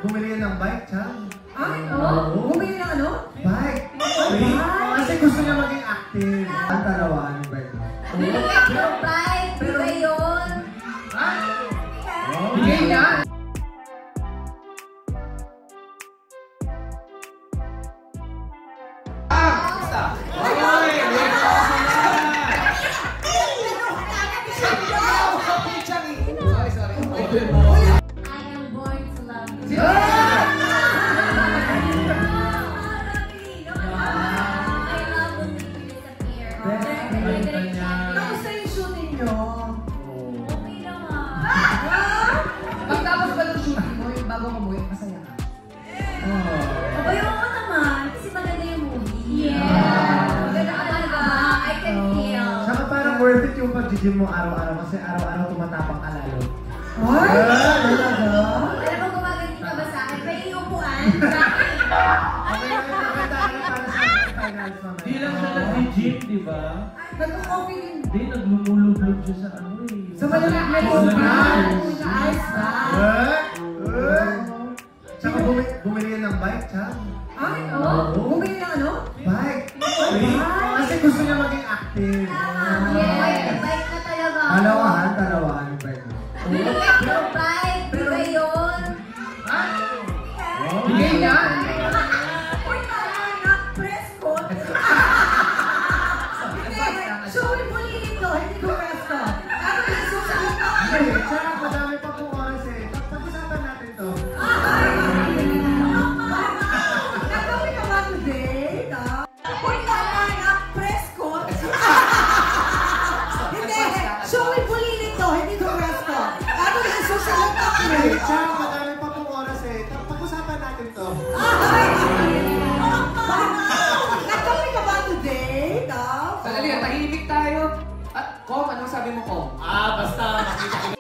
bumili yan ng bike, Chang. Ay, oo? Bumili ng ano? Bike. Kasi gusto niya maging active. Ang dalawa, ano bike mo? Yung bike, bigay yun. Ha? Bigay niya? I am born to love you. I love when people disappear. Kamusta yung shooting nyo? Okay naman. Pagtapos ba ng shooting mo, yung bago umuwi, masaya ka? Aba, yung ako naman, kasi maganda yung movie. Maganda ka talaga. I can feel. Saka parang worth it yung pag-gym mo araw-araw kasi araw-araw tumatapang ka lalo. Ay! Talaga? Alam mo, gumaganti ka ba sa akin? Pwede yung upuan. Okay, maganda para sa finals mamaya. Di lang siya nag-gym, di ba? Nag-coffee din. Di, naglumulubog siya sa ano eh. Sa malamig na yung sa ice ba? Tsaka bumili yan ng bike, Chang. Ay, oo? Bumili ng ano? Bike. Kasi gusto niya maging active. Bike na talaga. Dalawahan yung bike mo. Yung bike, bigay yun. Ha? Bigay niya? Uy, anak, presko. Hindi, showin mo nito, hindi ko presto. Ano yung susunod na? Tsaka madami pa pong oras eh. Pag-usapan natin to. Nagkawin ka ba today? Uy, anak, presko. Hindi, showin mo nito, hindi ko presto. Ano yung susunod na? Tsaka madami pa pong oras eh. Pag-usapan natin to. Nagkawin ka ba today? Sandali, tahimik tayo. At, Kom, anong sabi mo, Kom? Basta makita ko